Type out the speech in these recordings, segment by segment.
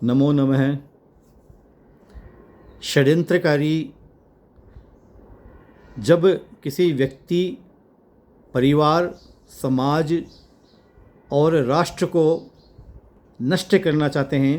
नमो नमः। षड्यंत्रकारी जब किसी व्यक्ति, परिवार, समाज और राष्ट्र को नष्ट करना चाहते हैं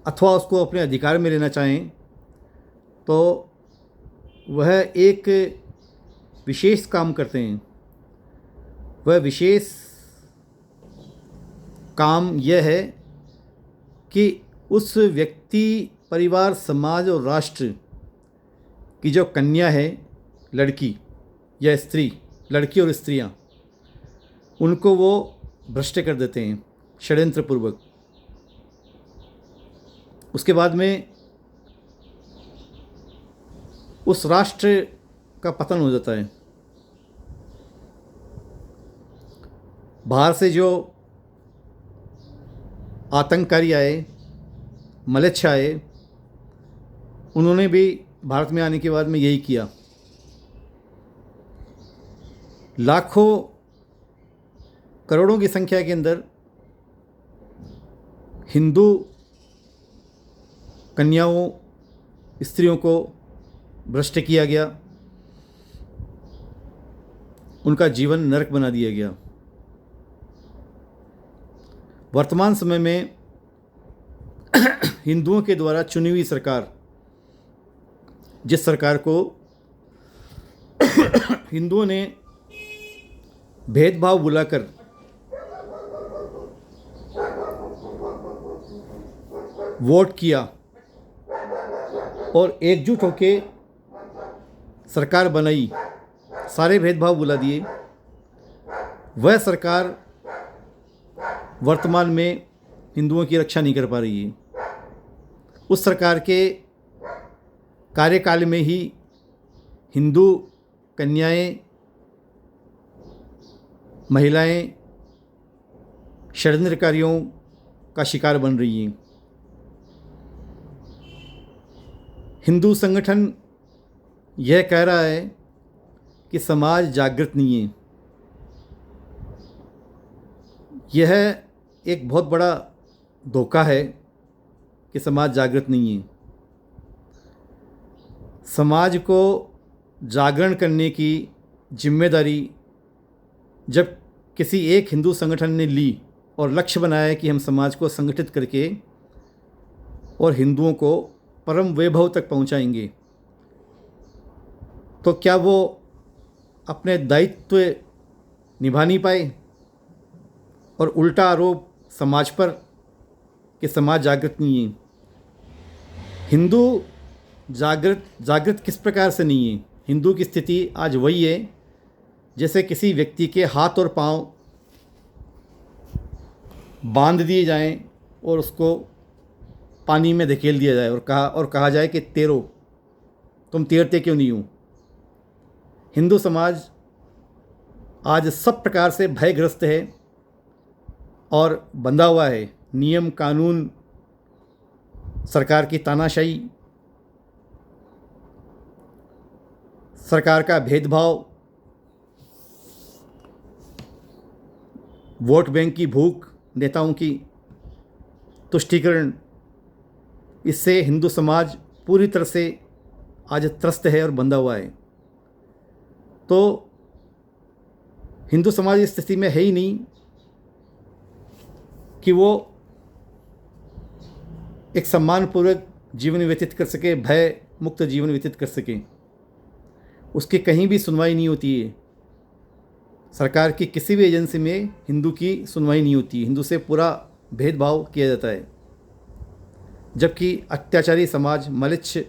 अथवा उसको अपने अधिकार में लेना चाहें, तो वह एक विशेष काम करते हैं। वह विशेष काम यह है कि उस व्यक्ति, परिवार, समाज और राष्ट्र की जो कन्या है, लड़की या स्त्री, लड़की और स्त्रियां, उनको वो भ्रष्ट कर देते हैं षड्यंत्रपूर्वक। उसके बाद में उस राष्ट्र का पतन हो जाता है। बाहर से जो आतंककारी आए, मलेच्छ आए, उन्होंने भी भारत में आने के बाद में यही किया। लाखों करोड़ों की संख्या के अंदर हिंदू कन्याओं, स्त्रियों को भ्रष्ट किया गया, उनका जीवन नरक बना दिया गया। वर्तमान समय में हिंदुओं के द्वारा चुनी हुई सरकार, जिस सरकार को हिंदुओं ने भेदभाव बुलाकर वोट किया और एकजुट होकर सरकार बनाई, सारे भेदभाव बुला दिए, वह सरकार वर्तमान में हिंदुओं की रक्षा नहीं कर पा रही है। उस सरकार के कार्यकाल में ही हिंदू कन्याएं, महिलाएं षड्यंत्रकारियों का शिकार बन रही हैं। हिंदू संगठन यह कह रहा है कि समाज जागृत नहीं है। यह एक बहुत बड़ा धोखा है कि समाज जागृत नहीं है। समाज को जागरण करने की जिम्मेदारी जब किसी एक हिंदू संगठन ने ली और लक्ष्य बनाया कि हम समाज को संगठित करके और हिंदुओं को परम वैभव तक पहुंचाएंगे, तो क्या वो अपने दायित्व निभा नहीं पाए और उल्टा आरोप समाज पर कि समाज जागृत नहीं है। हिंदू जागृत किस प्रकार से नहीं है? हिंदू की स्थिति आज वही है जैसे किसी व्यक्ति के हाथ और पांव बांध दिए जाएं और उसको पानी में धकेल दिया जाए और कहा जाए कि तैरो, तुम तैरते क्यों नहीं हो। हिंदू समाज आज सब प्रकार से भयग्रस्त है और बंधा हुआ है। नियम कानून, सरकार की तानाशाही, सरकार का भेदभाव, वोट बैंक की भूख, नेताओं की तुष्टीकरण, इससे हिंदू समाज पूरी तरह से आज त्रस्त है और बंधा हुआ है। तो हिंदू समाज इस स्थिति में है ही नहीं कि वो एक सम्मानपूर्वक जीवन व्यतीत कर सके, भय मुक्त जीवन व्यतीत कर सके। उसकी कहीं भी सुनवाई नहीं होती है। सरकार की किसी भी एजेंसी में हिंदू की सुनवाई नहीं होती। हिंदू से पूरा भेदभाव किया जाता है, जबकि अत्याचारी समाज, मलेच्छ,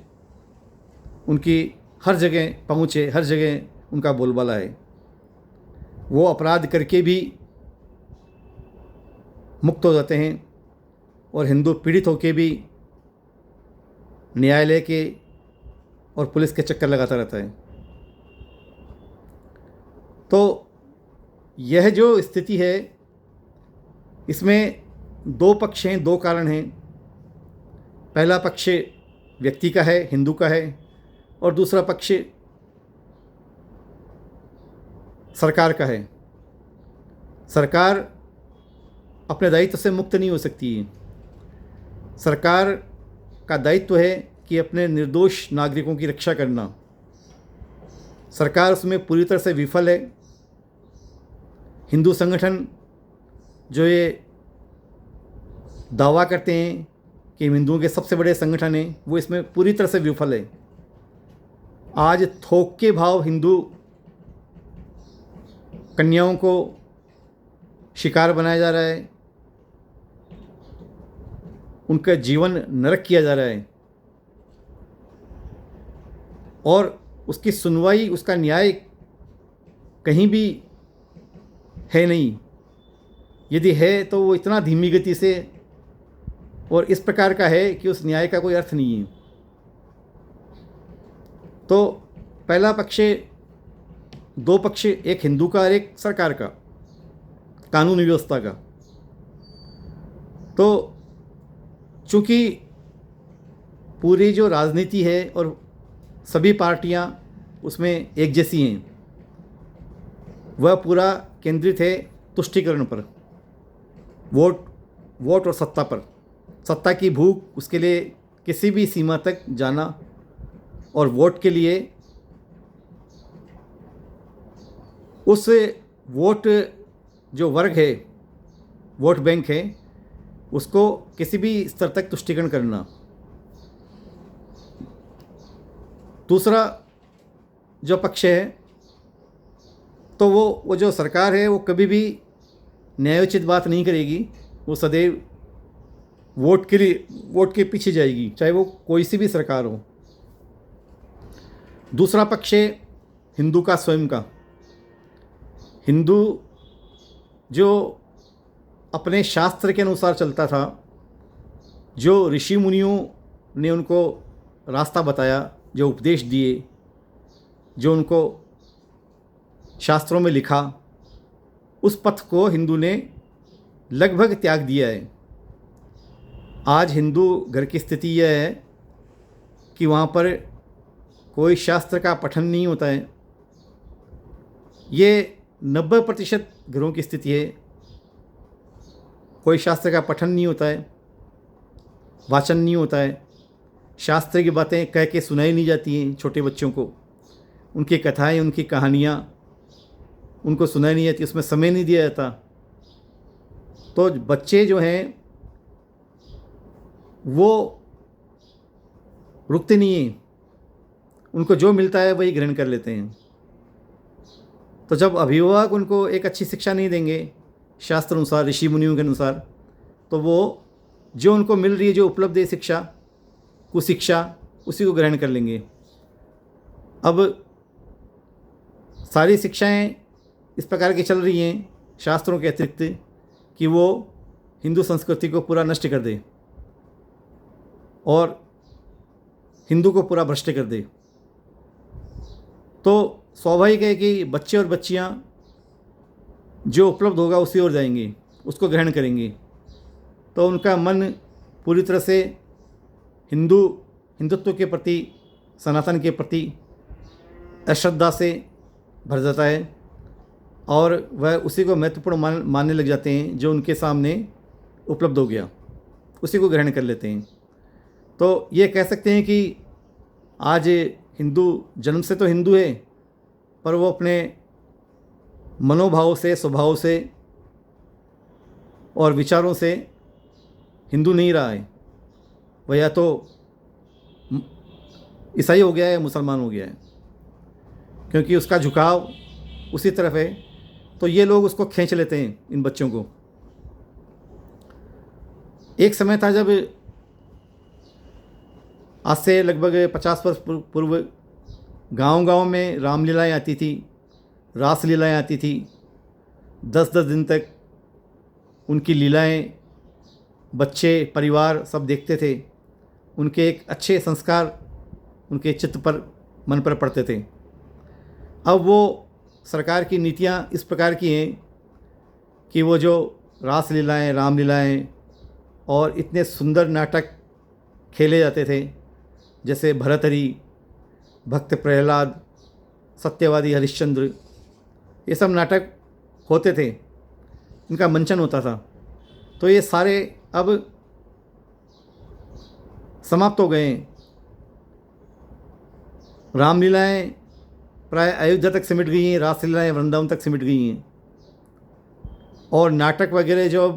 उनकी हर जगह पहुँच है, हर जगह उनका बोलबाला है। वो अपराध करके भी मुक्त हो जाते हैं और हिंदू पीड़ित होकर भी न्यायालय के और पुलिस के चक्कर लगाता रहता है। तो यह जो स्थिति है, इसमें दो पक्ष हैं, दो कारण हैं। पहला पक्ष व्यक्ति का है, हिंदू का है, और दूसरा पक्ष सरकार का है। सरकार अपने दायित्व से मुक्त नहीं हो सकती है। सरकार का दायित्व है कि अपने निर्दोष नागरिकों की रक्षा करना। सरकार उसमें पूरी तरह से विफल है। हिंदू संगठन जो ये दावा करते हैं कि हिंदुओं के सबसे बड़े संगठन हैं, वो इसमें पूरी तरह से विफल है। आज थोक के भाव हिंदू कन्याओं को शिकार बनाया जा रहा है, उनका जीवन नरक किया जा रहा है, और उसकी सुनवाई, उसका न्याय कहीं भी है नहीं। यदि है तो वो इतना धीमी गति से और इस प्रकार का है कि उस न्याय का कोई अर्थ नहीं है। तो पहला पक्ष, दो पक्ष, एक हिंदू का और एक सरकार का, कानूनी व्यवस्था का। तो चूँकि पूरी जो राजनीति है और सभी पार्टियां उसमें एक जैसी हैं, वह पूरा केंद्रित है तुष्टीकरण पर, वोट और सत्ता पर। सत्ता की भूख, उसके लिए किसी भी सीमा तक जाना, और वोट के लिए उस वोट जो वर्ग है, वोट बैंक है, उसको किसी भी स्तर तक तुष्टीकरण करना। दूसरा जो पक्ष है, तो वो जो सरकार है, वो कभी भी न्यायोचित बात नहीं करेगी। वो सदैव वोट के लिए, वोट के पीछे जाएगी, चाहे वो कोई सी भी सरकार हो। दूसरा पक्ष है हिंदू का स्वयं का। हिंदू जो अपने शास्त्र के अनुसार चलता था, जो ऋषि मुनियों ने उनको रास्ता बताया, जो उपदेश दिए, जो उनको शास्त्रों में लिखा, उस पथ को हिंदू ने लगभग त्याग दिया है। आज हिंदू घर की स्थिति यह है कि वहाँ पर कोई शास्त्र का पठन नहीं होता है। ये 90% घरों की स्थिति है। कोई शास्त्र का पठन नहीं होता है, वाचन नहीं होता है, शास्त्र की बातें कह के सुनाई नहीं जाती हैं छोटे बच्चों को, उनकी कथाएं, उनकी कहानियाँ उनको सुनाई नहीं जाती, उसमें समय नहीं दिया जाता। तो बच्चे जो हैं वो रुकते नहीं हैं, उनको जो मिलता है वही ग्रहण कर लेते हैं। तो जब अभिभावक उनको एक अच्छी शिक्षा नहीं देंगे शास्त्र अनुसार, ऋषि मुनियों के अनुसार, तो वो जो उनको मिल रही है, जो उपलब्ध है शिक्षा, कुशिक्षा, उसी को ग्रहण कर लेंगे। अब सारी शिक्षाएं इस प्रकार की चल रही हैं शास्त्रों के अतिरिक्त कि वो हिंदू संस्कृति को पूरा नष्ट कर दे और हिंदू को पूरा भ्रष्ट कर दे। तो स्वाभाविक है कि बच्चे और बच्चियां जो उपलब्ध होगा उसी ओर जाएंगे, उसको ग्रहण करेंगे। तो उनका मन पूरी तरह से हिंदुत्व के प्रति, सनातन के प्रति अश्रद्धा से भर जाता है, और वह उसी को महत्वपूर्ण मानने लग जाते हैं जो उनके सामने उपलब्ध हो गया, उसी को ग्रहण कर लेते हैं। तो ये कह सकते हैं कि आज हिंदू जन्म से तो हिंदू है, पर वो अपने मनोभाव से, स्वभाव से और विचारों से हिंदू नहीं रहा है। वह या तो ईसाई हो गया है, मुसलमान हो गया है, क्योंकि उसका झुकाव उसी तरफ है। तो ये लोग उसको खींच लेते हैं, इन बच्चों को। एक समय था जब आज से लगभग 50 वर्ष पूर्व गांव-गांव में रामलीलाएँ आती थी, रासलीलाएँ आती थी। 10-10 दिन तक उनकी लीलाएँ बच्चे, परिवार सब देखते थे। उनके एक अच्छे संस्कार उनके चित्त पर, मन पर पड़ते थे। अब वो सरकार की नीतियाँ इस प्रकार की हैं कि वो जो रासलीलाएँ, रामलीलाएँ और इतने सुंदर नाटक खेले जाते थे, जैसे भर्तहरि, भक्त प्रहलाद, सत्यवादी हरिश्चंद्र, ये सब नाटक होते थे, इनका मंचन होता था। तो ये सारे अब समाप्त हो गए हैं। रामलीलाएँ प्राय अयोध्या तक सिमट गई हैं, रासलीलाएँ वृंदावन तक सिमट गई हैं, और नाटक वगैरह जो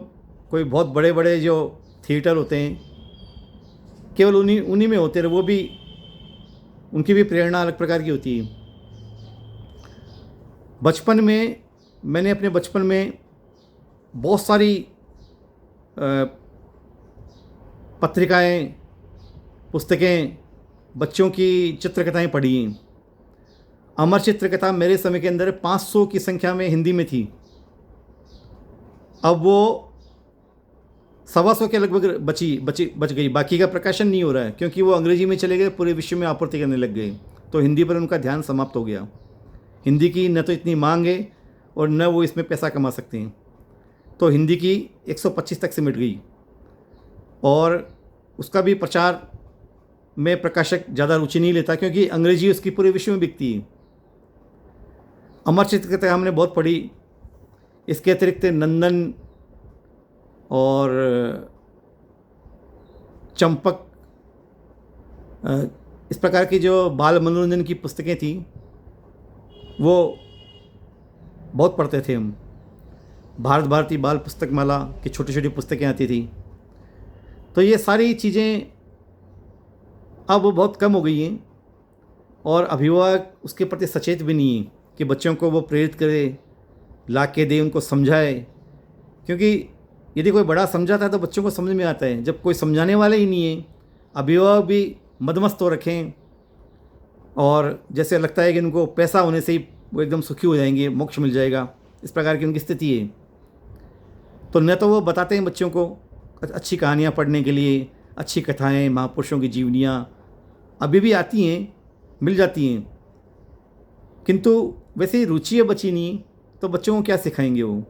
कोई बहुत बड़े बड़े जो थिएटर होते हैं केवल उन्हीं उन्हीं में होते रहे, वो भी उनकी भी प्रेरणा अलग प्रकार की होती है। बचपन में मैंने अपने बचपन में बहुत सारी पत्रिकाएं, पुस्तकें, बच्चों की चित्रकथाएं पढ़ी हैं। अमर चित्रकथा मेरे समय के अंदर 500 की संख्या में हिंदी में थी। अब वो 125 के लगभग बच गई। बाकी का प्रकाशन नहीं हो रहा है क्योंकि वो अंग्रेजी में चले गए, पूरे विश्व में आपूर्ति करने लग गए, तो हिंदी पर उनका ध्यान समाप्त हो गया। हिंदी की न तो इतनी मांग है और न वो इसमें पैसा कमा सकते हैं, तो हिंदी की 125 तक सिमट गई, और उसका भी प्रचार में प्रकाशक ज़्यादा रुचि नहीं लेता क्योंकि अंग्रेजी उसकी पूरे विश्व में बिकती है। अमर चित्रकथा हमने बहुत पढ़ी। इसके अतिरिक्त नंदन और चंपक, इस प्रकार की जो बाल मनोरंजन की पुस्तकें थी वो बहुत पढ़ते थे हम। भारत भारती बाल पुस्तक माला की छोटी छोटी पुस्तकें आती थी। तो ये सारी चीज़ें अब बहुत कम हो गई हैं, और अभिभावक उसके प्रति सचेत भी नहीं है कि बच्चों को वो प्रेरित करे, ला के दे, उनको समझाए। क्योंकि यदि कोई बड़ा समझाता है तो बच्चों को समझ में आता है। जब कोई समझाने वाला ही नहीं है, अभिभावक भी मदमस्त हो रखें और जैसे लगता है कि उनको पैसा होने से ही वो एकदम सुखी हो जाएंगे, मोक्ष मिल जाएगा, इस प्रकार की उनकी स्थिति है। तो न तो वो बताते हैं बच्चों को अच्छी कहानियाँ पढ़ने के लिए, अच्छी कथाएँ, महापुरुषों की जीवनियाँ अभी भी आती हैं, मिल जाती हैं, किंतु वैसे रुचि बची नहीं, तो बच्चों को क्या सिखाएंगे वो।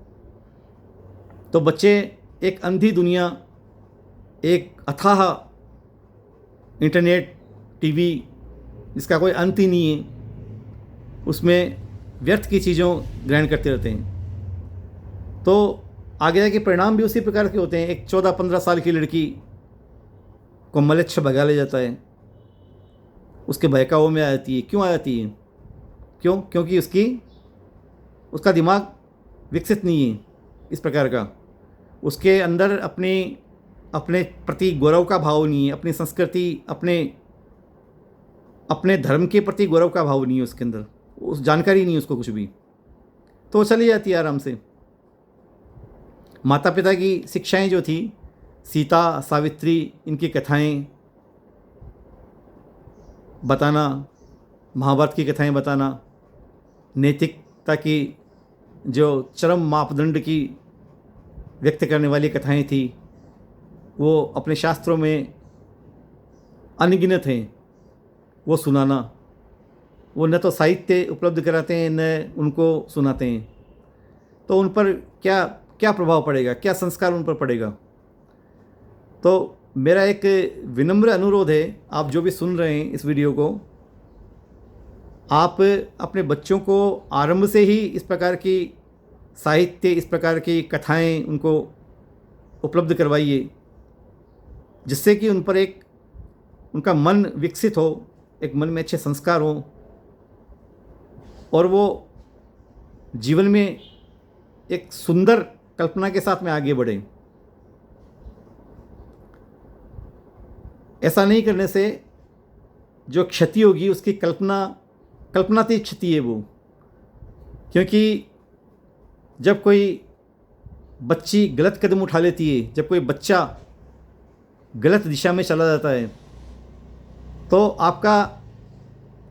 तो बच्चे एक अंधी दुनिया, एक अथाह इंटरनेट, टीवी, जिसका कोई अंत ही नहीं है, उसमें व्यर्थ की चीज़ों ग्रहण करते रहते हैं। तो आगे जाके परिणाम भी उसी प्रकार के होते हैं। एक 14-15 साल की लड़की को मलेच्छ भगा ले जाता है, उसके बहकावे में आ जाती है। क्यों आ जाती है? क्योंकि उसका दिमाग विकसित नहीं है इस प्रकार का। उसके अंदर अपने प्रति गौरव का भाव नहीं है, अपनी संस्कृति, अपने धर्म के प्रति गौरव का भाव नहीं है उसके अंदर, उस जानकारी नहीं है उसको कुछ भी, तो चली जाती है आराम से। माता पिता की शिक्षाएं जो थी, सीता, सावित्री, इनकी कथाएं बताना, महाभारत की कथाएं बताना, नैतिकता की जो चरम मापदंड की व्यक्त करने वाली कथाएं थी, वो अपने शास्त्रों में अनगिनत हैं, वो सुनाना। वो न तो साहित्य उपलब्ध कराते हैं, न उनको सुनाते हैं, तो उन पर क्या प्रभाव पड़ेगा, क्या संस्कार उन पर पड़ेगा। तो मेरा एक विनम्र अनुरोध है, आप जो भी सुन रहे हैं इस वीडियो को, आप अपने बच्चों को आरंभ से ही इस प्रकार की साहित्य, इस प्रकार की कथाएं उनको उपलब्ध करवाइए, जिससे कि उन पर उनका मन विकसित हो, एक मन में अच्छे संस्कार हों, और वो जीवन में एक सुंदर कल्पना के साथ में आगे बढ़े। ऐसा नहीं करने से जो क्षति होगी उसकी कल्पनातीत क्षति है वो। क्योंकि जब कोई बच्ची गलत कदम उठा लेती है, जब कोई बच्चा गलत दिशा में चला जाता है, तो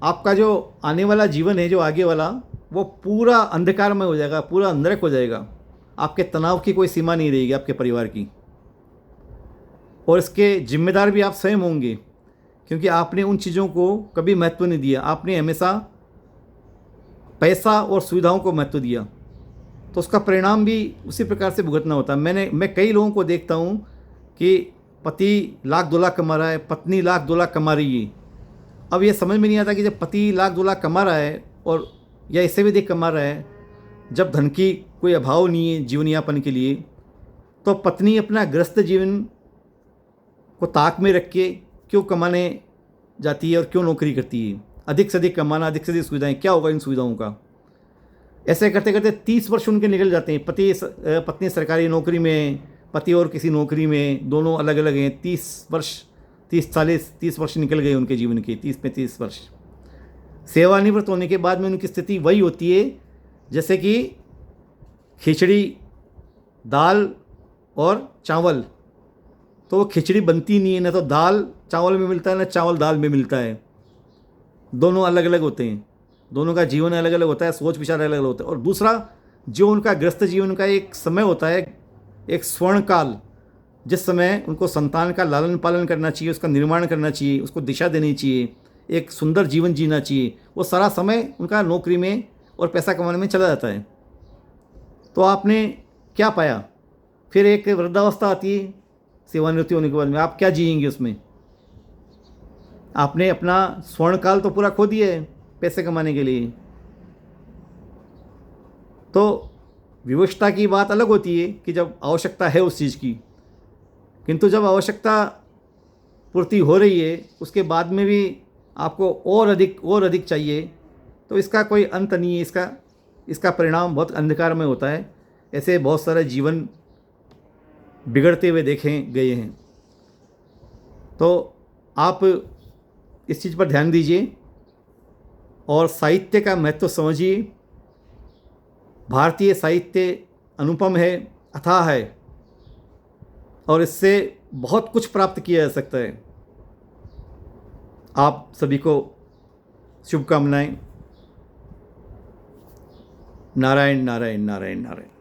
आपका जो आने वाला जीवन है, जो आगे वाला, वो पूरा अंधकारमय हो जाएगा, पूरा अंधेरक हो जाएगा। आपके तनाव की कोई सीमा नहीं रहेगी आपके परिवार की, और इसके जिम्मेदार भी आप स्वयं होंगे, क्योंकि आपने उन चीज़ों को कभी महत्व नहीं दिया। आपने हमेशा पैसा और सुविधाओं को महत्व दिया, तो उसका परिणाम भी उसी प्रकार से भुगतना होता है। मैं कई लोगों को देखता हूँ कि पति लाख 2 लाख कमा रहा है, पत्नी लाख 2 लाख कमा रही है। अब ये समझ में नहीं आता कि जब पति लाख 2 लाख कमा रहा है, और या इससे भी अधिक कमा रहा है, जब धन की कोई अभाव नहीं है जीवन यापन के लिए, तो पत्नी अपना ग्रस्त जीवन को ताक में रख के क्यों कमाने जाती है और क्यों नौकरी करती है? अधिक से अधिक कमाना, अधिक से अधिक सुविधाएं, क्या होगा इन सुविधाओं का? ऐसे करते करते 30 वर्ष उनके निकल जाते हैं। पत्नी सरकारी नौकरी में, पति और किसी नौकरी में, दोनों अलग अलग हैं। 30 वर्ष निकल गए उनके जीवन के, 30-35 वर्ष। सेवानिवृत्त होने के बाद में उनकी स्थिति वही होती है जैसे कि खिचड़ी, दाल और चावल। तो वो खिचड़ी बनती नहीं है, ना तो दाल चावल में मिलता है, ना चावल दाल में मिलता है। दोनों अलग अलग होते हैं, दोनों का जीवन अलग अलग होता है, सोच विचार अलग अलग होता है। और दूसरा, जो उनका ग्रस्त जीवन का एक समय होता है, एक स्वर्ण काल, जिस समय उनको संतान का लालन पालन करना चाहिए, उसका निर्माण करना चाहिए, उसको दिशा देनी चाहिए, एक सुंदर जीवन जीना चाहिए, वो सारा समय उनका नौकरी में और पैसा कमाने में चला जाता है। तो आपने क्या पाया? फिर एक वृद्धावस्था आती है सेवानिवृत्ति होने के बाद में, आप क्या जिएंगे उसमें? आपने अपना स्वर्णकाल तो पूरा खो दिया है पैसे कमाने के लिए। तो विवशता की बात अलग होती है कि जब आवश्यकता है उस चीज़ की, किंतु जब आवश्यकता पूर्ति हो रही है उसके बाद में भी आपको और अधिक चाहिए, तो इसका कोई अंत नहीं है। इसका परिणाम बहुत अंधकारमय होता है। ऐसे बहुत सारे जीवन बिगड़ते हुए देखे गए हैं। तो आप इस चीज़ पर ध्यान दीजिए और साहित्य का महत्व समझिए। भारतीय साहित्य अनुपम है, अथाह है, और इससे बहुत कुछ प्राप्त किया जा सकता है। आप सभी को शुभकामनाएं। नारायण नारायण नारायण नारायण।